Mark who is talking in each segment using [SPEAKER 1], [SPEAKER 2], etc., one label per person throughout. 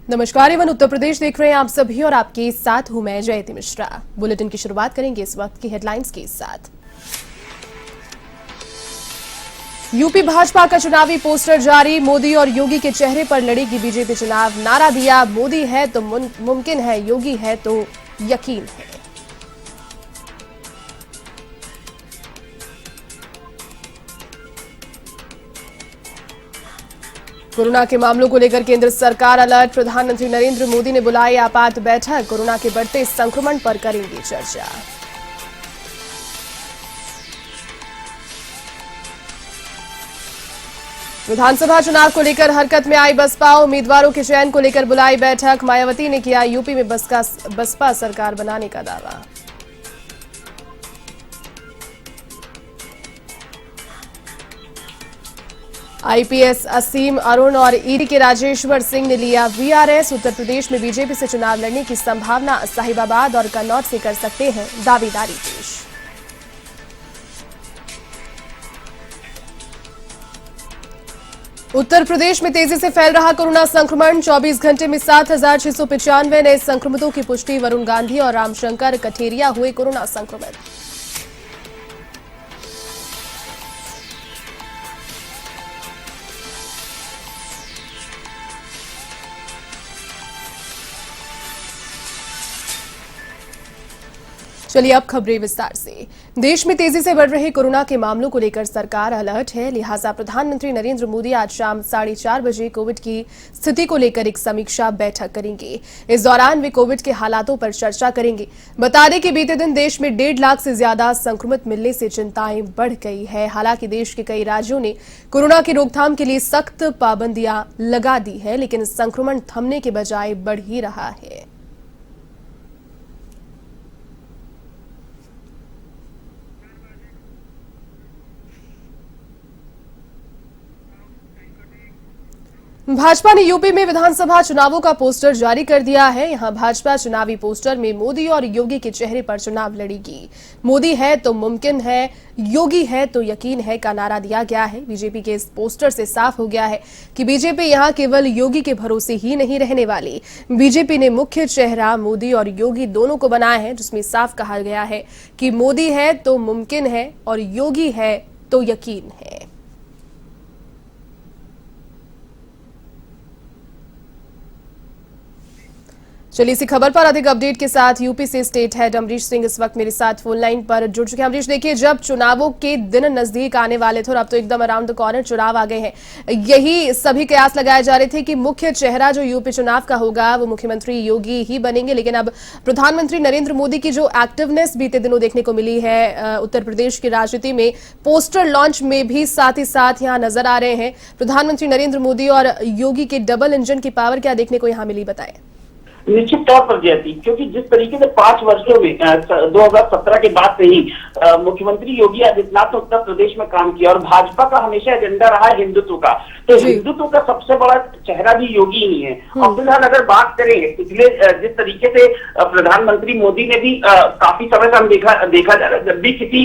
[SPEAKER 1] नमस्कार एवं उत्तर प्रदेश देख रहे हैं आप सभी और आपके साथ हूं मैं जयती मिश्रा। बुलेटिन की शुरुआत करेंगे इस वक्त की हेडलाइंस के साथ। यूपी भाजपा का चुनावी पोस्टर जारी, मोदी और योगी के चेहरे पर लड़ेगी बीजेपी चुनाव, नारा दिया मोदी है तो मुमकिन है, योगी है तो यकीन है। कोरोना के मामलों को लेकर केंद्र सरकार अलर्ट, प्रधानमंत्री नरेंद्र मोदी ने बुलाई आपात बैठक, कोरोना के बढ़ते संक्रमण पर करेंगे चर्चा। विधानसभा चुनाव को लेकर हरकत में आई बसपा, उम्मीदवारों के चयन को लेकर बुलाई बैठक, मायावती ने किया यूपी में बसपा सरकार बनाने का दावा। आईपीएस असीम अरुण और ईडी के राजेश्वर सिंह ने लिया वीआरएस, उत्तर प्रदेश में बीजेपी से चुनाव लड़ने की संभावना, साहिबाबाद और कन्नौज से कर सकते हैं दावेदारी पेश। उत्तर प्रदेश में तेजी से फैल रहा कोरोना संक्रमण, 24 घंटे में 7,695 नए संक्रमितों की पुष्टि, वरुण गांधी और रामशंकर कठेरिया हुए कोरोना संक्रमित। चलिए अब खबरें विस्तार से। देश में तेजी से बढ़ रहे कोरोना के मामलों को लेकर सरकार अलर्ट है, लिहाजा प्रधानमंत्री नरेंद्र मोदी आज शाम 4:30 बजे कोविड की स्थिति को लेकर एक समीक्षा बैठक करेंगे। इस दौरान वे कोविड के हालातों पर चर्चा करेंगे। बता दें कि बीते दिन देश में 1.5 लाख से ज्यादा संक्रमित मिलने से चिंताएं बढ़ गई है। हालांकि देश के कई राज्यों ने कोरोना की रोकथाम के लिए सख्त पाबंदियां लगा दी है, लेकिन संक्रमण थमने के बजाय बढ़ ही रहा है। भाजपा ने यूपी में विधानसभा चुनावों का पोस्टर जारी कर दिया है। यहां भाजपा चुनावी पोस्टर में मोदी और योगी के चेहरे पर चुनाव लड़ेगी। मोदी है तो मुमकिन है, योगी है तो यकीन है का नारा दिया गया है। बीजेपी के इस पोस्टर से साफ हो गया है कि बीजेपी यहां केवल योगी के भरोसे ही नहीं रहने वाली। बीजेपी ने मुख्य चेहरा मोदी और योगी दोनों को बनाया है, जिसमें साफ कहा गया है कि मोदी है तो मुमकिन है और योगी है तो यकीन है। चलिए इसी खबर पर अधिक अपडेट के साथ यूपी से स्टेट हेड अमरीश सिंह इस वक्त मेरे साथ फोन लाइन पर जुड़ चुके हैं। अमरीश, देखिए जब चुनावों के दिन नजदीक आने वाले थे और अब तो एकदम अराउंड द कॉर्नर चुनाव आ गए हैं, यही सभी कयास लगाए जा रहे थे कि मुख्य चेहरा जो यूपी चुनाव का होगा वो मुख्यमंत्री योगी ही बनेंगे। लेकिन अब प्रधानमंत्री नरेंद्र मोदी की जो एक्टिवनेस बीते दिनों देखने को मिली है उत्तर प्रदेश की राजनीति में, पोस्टर लॉन्च में भी साथ ही साथ यहाँ नजर आ रहे हैं। प्रधानमंत्री नरेंद्र मोदी और योगी के डबल इंजन की पावर क्या देखने को यहाँ मिली, बताएं।
[SPEAKER 2] निश्चित तौर पर जयती, क्योंकि जिस तरीके से 5 वर्षों में 2017 के बाद से ही मुख्यमंत्री योगी आदित्यनाथ ने उत्तर प्रदेश में काम किया और भाजपा का हमेशा एजेंडा रहा है हिंदुत्व का, तो हिंदुत्व का सबसे बड़ा चेहरा भी योगी ही है। और फिलहाल अगर बात करें पिछले जिस तरीके से प्रधानमंत्री मोदी ने भी काफी समय से हम देखा जा रहा है, जब भी किसी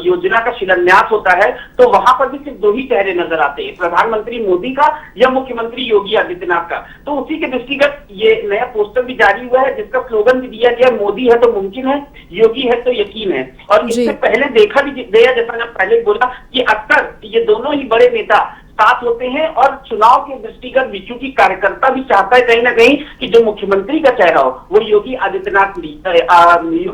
[SPEAKER 2] योजना का शिलान्यास होता है तो वहां पर भी सिर्फ 2 ही चेहरे नजर आते हैं, प्रधानमंत्री मोदी का या मुख्यमंत्री योगी आदित्यनाथ का। तो उसी के दृष्टिगत ये नया पोस्टर भी जारी हुआ है, जिसका स्लोगन भी दिया गया, मोदी है तो मुमकिन है, योगी है तो यकीन है। और इससे पहले देखा भी गया, जैसा मैं पहले बोला, कि अक्सर ये दोनों ही बड़े नेता साथ होते हैं और चुनाव के दृष्टिगत भी, क्योंकि कार्यकर्ता भी चाहता है कहीं ना कहीं कि जो मुख्यमंत्री का चेहरा हो वो योगी आदित्यनाथ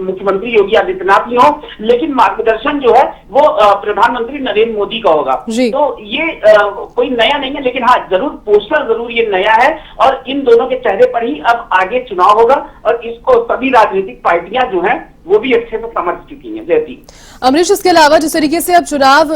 [SPEAKER 2] मुख्यमंत्री योगी आदित्यनाथ ही हो, लेकिन मार्गदर्शन जो है वो प्रधानमंत्री नरेंद्र मोदी का होगा। तो ये कोई नया नहीं है, लेकिन हाँ जरूर पोस्टर जरूर ये नया है और इन दोनों के चेहरे पर ही अब आगे चुनाव होगा और इसको सभी राजनीतिक पार्टियां जो है वो भी अच्छे से समझ चुकी हैं। जयती,
[SPEAKER 1] अमरीश, इसके अलावा जिस तरीके से अब चुनाव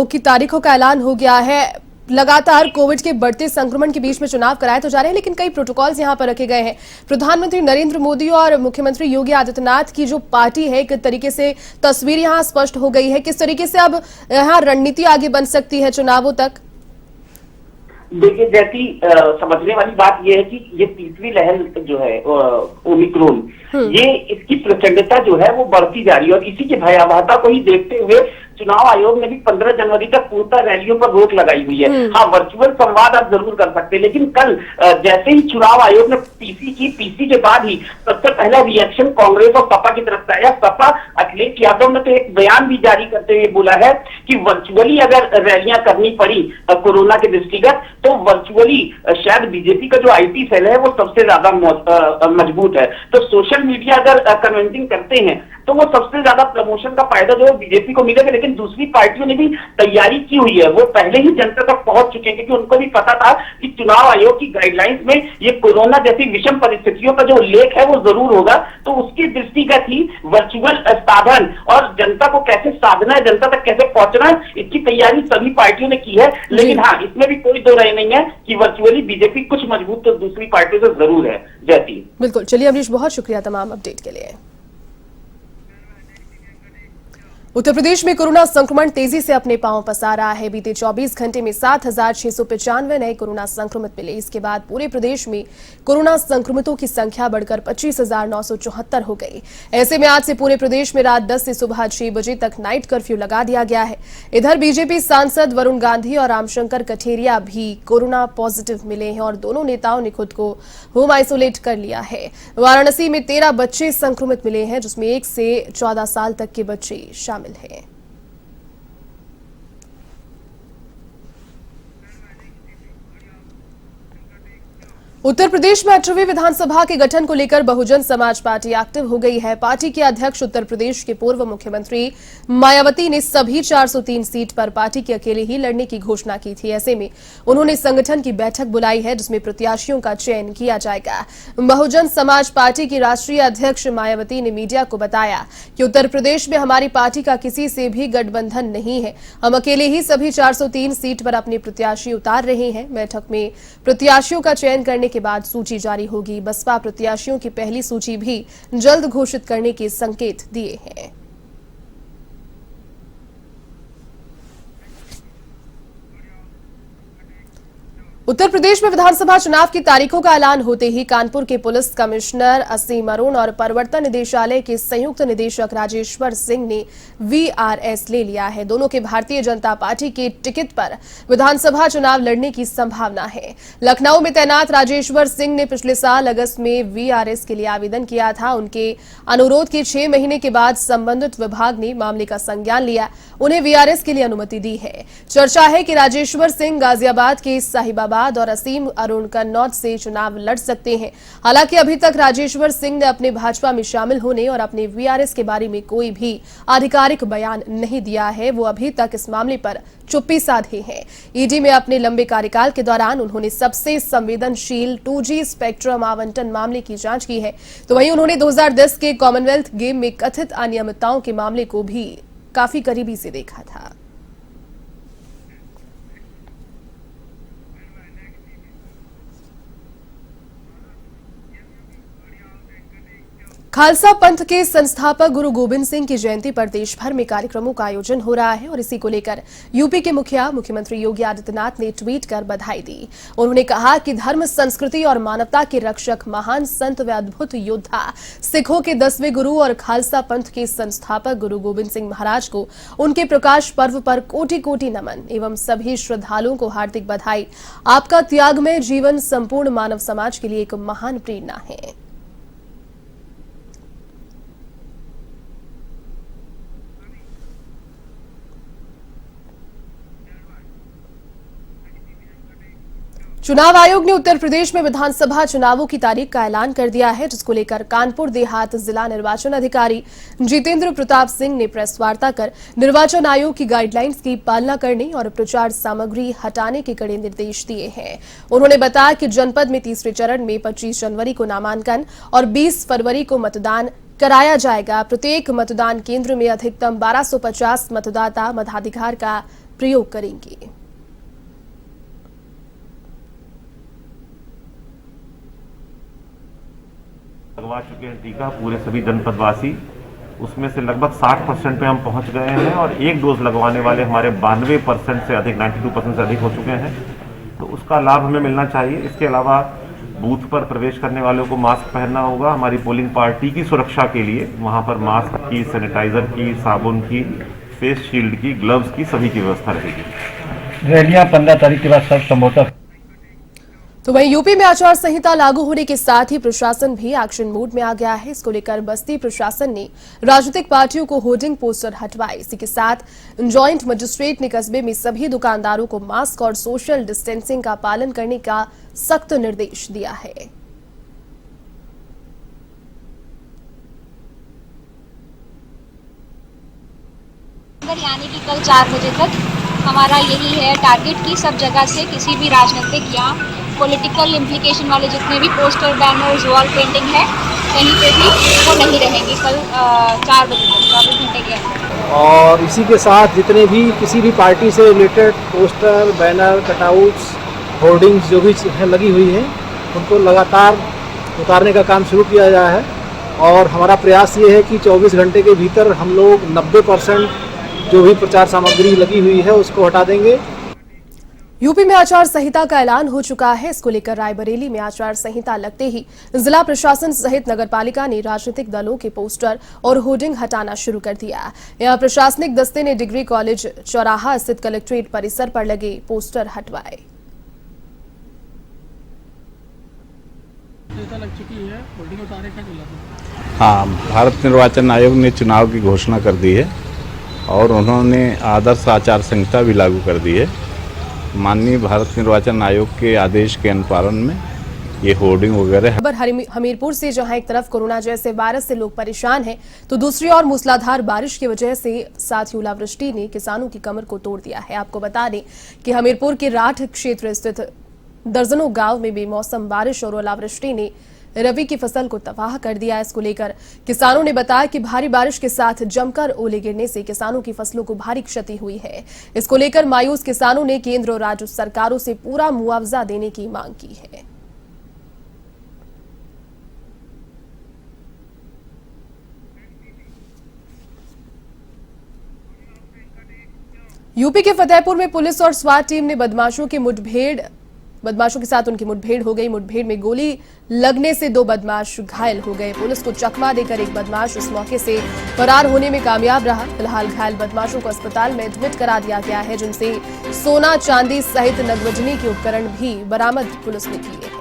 [SPEAKER 1] की तारीखों का ऐलान हो गया है, लगातार कोविड के बढ़ते संक्रमण के बीच में चुनाव कराए तो जा रहे हैं, लेकिन कई प्रोटोकॉल्स यहां पर रखे गए हैं। प्रधानमंत्री नरेंद्र मोदी और मुख्यमंत्री योगी आदित्यनाथ की जो पार्टी है, एक तरीके से तस्वीर यहां स्पष्ट हो गई है। किस तरीके से अब यहां रणनीति आगे बन सकती है चुनावों तक?
[SPEAKER 2] देखिए जैसी समझने वाली बात यह है कि ये तीसरी लहर जो है ओमिक्रॉन, ये इसकी प्रचंडता जो है वो बढ़ती जा रही है और इसी की भयावहता को ही देखते हुए चुनाव आयोग ने भी 15 जनवरी तक पूर्णतः रैलियों पर रोक लगाई हुई है। हाँ, वर्चुअल संवाद आप जरूर कर सकते हैं, लेकिन कल जैसे ही चुनाव आयोग ने पीसी के बाद ही सबसे पहला रिएक्शन कांग्रेस और सपा की तरफ से आया। सपा अखिलेश यादव ने तो एक बयान भी जारी करते हुए बोला है कि वर्चुअली अगर रैलियां करनी पड़ी कोरोना के दृष्टिगत, तो वर्चुअली शायद बीजेपी का जो आईटी सेल है वो सबसे ज्यादा मजबूत है। तो सोशल मीडिया अगर कन्वेंसिंग करते हैं तो वो सबसे ज्यादा प्रमोशन का फायदा जो है बीजेपी को मिलेगा। लेकिन दूसरी पार्टियों ने भी तैयारी की हुई है, वो पहले ही जनता तक पहुंच चुके हैं, क्योंकि उनको भी पता था कि चुनाव आयोग की गाइडलाइंस में ये कोरोना जैसी विषम परिस्थितियों का जो उल्लेख है वो जरूर होगा। तो उसके दृष्टिगत ही वर्चुअल साधन और जनता को कैसे साधना है, जनता तक कैसे पहुंचना है, इसकी तैयारी सभी पार्टियों ने की है। लेकिन हाँ, इसमें भी कोई दो राय नहीं है कि वर्चुअली बीजेपी कुछ मजबूत तो दूसरी पार्टियों से जरूर है। जयती,
[SPEAKER 1] बिल्कुल। चलिए अमरीश, बहुत शुक्रिया तमाम अपडेट के लिए। उत्तर प्रदेश में कोरोना संक्रमण तेजी से अपने पांव पसार रहा है। बीते 24 घंटे में 7,695 नए कोरोना संक्रमित मिले। इसके बाद पूरे प्रदेश में कोरोना संक्रमितों की संख्या बढ़कर 25,974 हो गई। ऐसे में आज से पूरे प्रदेश में रात 10 से सुबह 6 बजे तक नाइट कर्फ्यू लगा दिया गया है। इधर बीजेपी सांसद वरुण गांधी और रामशंकर कठेरिया भी कोरोना पॉजिटिव मिले हैं और दोनों नेताओं ने खुद को होम आइसोलेट कर लिया है। वाराणसी में 13 बच्चे संक्रमित मिले हैं, जिसमें 1 से 14 साल तक के बच्चे शामिल है। उत्तर प्रदेश में 18वीं विधानसभा के गठन को लेकर बहुजन समाज पार्टी एक्टिव हो गई है। पार्टी के अध्यक्ष उत्तर प्रदेश के पूर्व मुख्यमंत्री मायावती ने सभी 403 सीट पर पार्टी के अकेले ही लड़ने की घोषणा की थी। ऐसे में उन्होंने संगठन की बैठक बुलाई है, जिसमें प्रत्याशियों का चयन किया जाएगा। बहुजन समाज पार्टी की राष्ट्रीय अध्यक्ष मायावती ने मीडिया को बताया कि उत्तर प्रदेश में हमारी पार्टी का किसी से भी गठबंधन नहीं है। हम अकेले ही सभी 403 सीट पर अपने प्रत्याशी उतार रहे हैं। बैठक में प्रत्याशियों का चयन करने के बाद सूची जारी होगी। बसपा प्रत्याशियों की पहली सूची भी जल्द घोषित करने के संकेत दिए हैं। उत्तर प्रदेश में विधानसभा चुनाव की तारीखों का ऐलान होते ही कानपुर के पुलिस कमिश्नर असीम अरुण और प्रवर्तन निदेशालय के संयुक्त निदेशक राजेश्वर सिंह ने वीआरएस ले लिया है। दोनों के भारतीय जनता पार्टी के टिकट पर विधानसभा चुनाव लड़ने की संभावना है। लखनऊ में तैनात राजेश्वर सिंह ने पिछले साल अगस्त में वीआरएस के लिए आवेदन किया था। उनके अनुरोध के 6 महीने के बाद संबंधित विभाग ने मामले का संज्ञान लिया, उन्हें वीआरएस के लिए अनुमति दी है। चर्चा है कि राजेश्वर सिंह गाजियाबाद के साहिबाबाद और असीम अरुण कन्नौज से चुनाव लड़ सकते हैं। हालांकि अभी तक राजेश्वर सिंह ने अपने भाजपा में शामिल होने और अपने वीआरएस के बारे में कोई भी आधिकारिक बयान नहीं दिया है। वो अभी तक इस मामले पर चुप्पी साधे हैं। ईडी में अपने लंबे कार्यकाल के दौरान उन्होंने सबसे संवेदनशील 2G स्पेक्ट्रम आवंटन मामले की जांच की है। तो वहीं उन्होंने 2010 के कॉमनवेल्थ गेम में कथित अनियमितताओं के मामले को भी काफी करीबी से देखा था। खालसा पंथ के संस्थापक गुरु गोबिंद सिंह की जयंती पर देश भर में कार्यक्रमों का आयोजन हो रहा है और इसी को लेकर यूपी के मुख्यमंत्री योगी आदित्यनाथ ने ट्वीट कर बधाई दी। उन्होंने कहा कि धर्म, संस्कृति और मानवता के रक्षक, महान संत व अद्भुत योद्धा, सिखों के 10वें गुरु और खालसा पंथ के संस्थापक गुरु गोबिंद सिंह महाराज को उनके प्रकाश पर्व पर कोटि कोटि नमन एवं सभी श्रद्धालुओं को हार्दिक बधाई। आपका त्यागमय जीवन संपूर्ण मानव समाज के लिए एक महान प्रेरणा है। चुनाव आयोग ने उत्तर प्रदेश में विधानसभा चुनावों की तारीख का ऐलान कर दिया है, जिसको लेकर कानपुर देहात जिला निर्वाचन अधिकारी जितेंद्र प्रताप सिंह ने प्रेस वार्ता कर निर्वाचन आयोग की गाइडलाइंस की पालना करने और प्रचार सामग्री हटाने के कड़े निर्देश दिए हैं। उन्होंने बताया कि जनपद में तीसरे चरण में 25 जनवरी को नामांकन और 20 फरवरी को मतदान कराया जाएगा। प्रत्येक मतदान केंद्र में अधिकतम 1250 मतदाता मताधिकार का प्रयोग करेंगे।
[SPEAKER 3] लगवा चुके हैं टीका पूरे सभी जनपदवासी, उसमें से लगभग 60% पे हम पहुंच गए हैं और एक डोज लगवाने वाले हमारे 92% से अधिक, 92% से अधिक हो चुके हैं। तो उसका लाभ हमें मिलना चाहिए। इसके अलावा बूथ पर प्रवेश करने वालों को मास्क पहनना होगा। हमारी पोलिंग पार्टी की सुरक्षा के लिए वहां पर मास्क की, सैनिटाइजर की, साबुन की फेस शील्ड की, ग्लव्स की, सभी की व्यवस्था रहेगी।
[SPEAKER 4] रैलियां 15 तारीख के बाद सब संभवतः।
[SPEAKER 1] तो वहीं यूपी में आचार संहिता लागू होने के साथ ही प्रशासन भी एक्शन मोड में आ गया है। इसको लेकर बस्ती प्रशासन ने राजनीतिक पार्टियों को होर्डिंग पोस्टर हटवाए। इसी के साथ जॉइंट मजिस्ट्रेट ने कस्बे में सभी दुकानदारों को मास्क और सोशल डिस्टेंसिंग का पालन करने का सख्त निर्देश दिया है।
[SPEAKER 5] यानी कि कल 4 बजे तक हमारा यही है टारगेट कि सब जगह से किसी भी राजनीतिक या पॉलिटिकल इम्प्लीकेशन वाले जितने भी पोस्टर, बैनर्स, वॉल पेंटिंग है, कहीं पे भी वो नहीं रहेंगे कल 4 बजे तक, 24 घंटे के अंदर।
[SPEAKER 6] और इसी के साथ जितने भी किसी भी पार्टी से related poster, banner, cutouts, hoardings जो भी लगी हुई हैं उनको लगातार उतारने का काम शुरू किया गया है। और हमारा प्रयास ये है कि 24 घंटे के भीतर हम लोग 90% जो भी प्रचार सामग्री लगी हुई है उसको हटा देंगे।
[SPEAKER 1] यूपी में आचार संहिता का ऐलान हो चुका है। इसको लेकर रायबरेली में आचार संहिता लगते ही जिला प्रशासन सहित नगरपालिका ने राजनीतिक दलों के पोस्टर और होर्डिंग हटाना शुरू कर दिया। यहां प्रशासनिक दस्ते ने डिग्री कॉलेज चौराहा स्थित कलेक्ट्रेट परिसर पर लगे पोस्टर हटवाए।
[SPEAKER 7] लग चुकी है, होर्डिंग उतारे का
[SPEAKER 8] हाँ, भारत निर्वाचन आयोग ने चुनाव की घोषणा कर दी है और उन्होंने आदर्श आचार संहिता भी लागू कर दी है। माननीय भारत निर्वाचन आयोग के आदेश के अनुपालन में ये होर्डिंग वगैरह।
[SPEAKER 1] खबर हमीरपुर से, जहां एक तरफ कोरोना जैसे वायरस से लोग परेशान हैं, तो दूसरी ओर मूसलाधार बारिश की वजह से साथ ही ओलावृष्टि ने किसानों की कमर को तोड़ दिया है। आपको बता दें कि हमीरपुर के राठ क्षेत्र स्थित दर्जनों गांव में बेमौसम बारिश और ओलावृष्टि ने रबी की फसल को तबाह कर दिया। इसको लेकर किसानों ने बताया कि भारी बारिश के साथ जमकर ओले गिरने से किसानों की फसलों को भारी क्षति हुई है। इसको लेकर मायूस किसानों ने केंद्र और राज्य सरकारों से पूरा मुआवजा देने की मांग की है। यूपी के फतेहपुर में पुलिस और स्वाट टीम ने बदमाशों के साथ उनकी मुठभेड़ हो गई। मुठभेड़ में गोली लगने से 2 बदमाश घायल हो गए। पुलिस को चकमा देकर एक बदमाश उस मौके से फरार होने में कामयाब रहा। फिलहाल घायल बदमाशों को अस्पताल में एडमिट करा दिया गया है, जिनसे सोना, चांदी सहित नगवजनी के उपकरण भी बरामद पुलिस ने किए हैं।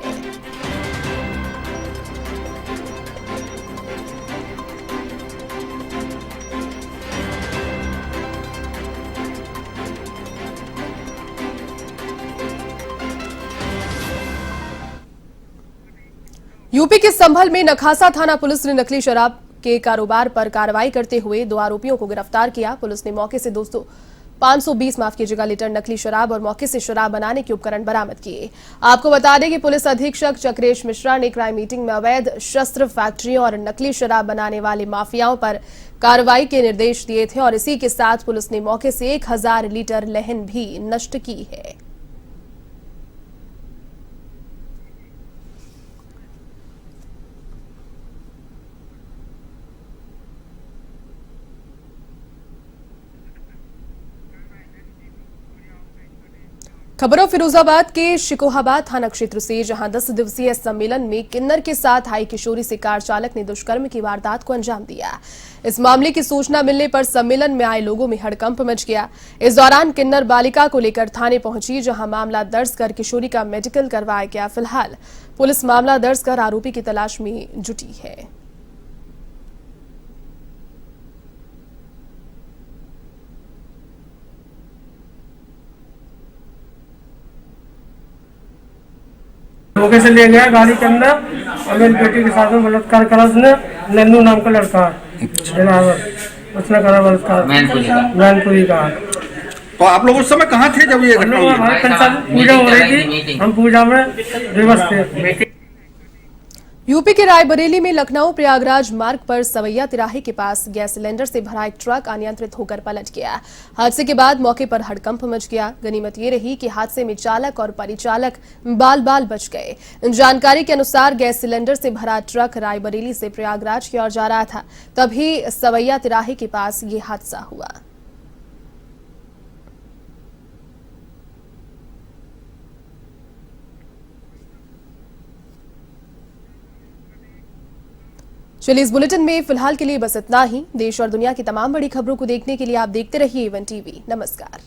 [SPEAKER 1] यूपी के संभल में नखासा थाना पुलिस ने नकली शराब के कारोबार पर कार्रवाई करते हुए 2 आरोपियों को गिरफ्तार किया। पुलिस ने मौके से 520 लीटर नकली शराब और मौके से शराब बनाने के उपकरण बरामद किए। आपको बता दें कि पुलिस अधीक्षक चक्रेश मिश्रा ने क्राइम मीटिंग में अवैध शस्त्र फैक्ट्रियों और नकली शराब बनाने वाले माफियाओं पर कार्रवाई के निर्देश दिए थे और इसी के साथ पुलिस ने मौके से 1000 लीटर लहन भी नष्ट की है। खबरों फिरोजाबाद के शिकोहाबाद थाना क्षेत्र से, जहां 10 दिवसीय सम्मेलन में किन्नर के साथ आई किशोरी से कार चालक ने दुष्कर्म की वारदात को अंजाम दिया। इस मामले की सूचना मिलने पर सम्मेलन में आए लोगों में हड़कंप मच गया। इस दौरान किन्नर बालिका को लेकर थाने पहुंची, जहां मामला दर्ज कर किशोरी का मेडिकल करवाया गया। फिलहाल पुलिस मामला दर्ज कर आरोपी की तलाश में जुटी है।
[SPEAKER 7] मौके से ले गया गाड़ी के अंदर और मेरी बेटी के साथ में बलात्कार करा उसने। नन्नू नाम का लड़का उसने करा बलात्कार मैनपुरी का।
[SPEAKER 9] तो आप लोग उस समय कहाँ थे जब ये घटना हुई?
[SPEAKER 7] पूजा हो रही थी, हम पूजा में विवश थे।
[SPEAKER 1] यूपी के रायबरेली में लखनऊ प्रयागराज मार्ग पर सवैया तिराहे के पास गैस सिलेंडर से भरा एक ट्रक अनियंत्रित होकर पलट गया। हादसे के बाद मौके पर हड़कंप मच गया। गनीमत ये रही कि हादसे में चालक और परिचालक बाल बाल बच गए। जानकारी के अनुसार गैस सिलेंडर से भरा ट्रक रायबरेली से प्रयागराज की ओर जा रहा था, तभी सवैया तिराहे के पास ये हादसा हुआ। चलिए इस बुलेटिन में फिलहाल के लिए बस इतना ही। देश और दुनिया की तमाम बड़ी खबरों को देखने के लिए आप देखते रहिए वन टीवी। नमस्कार।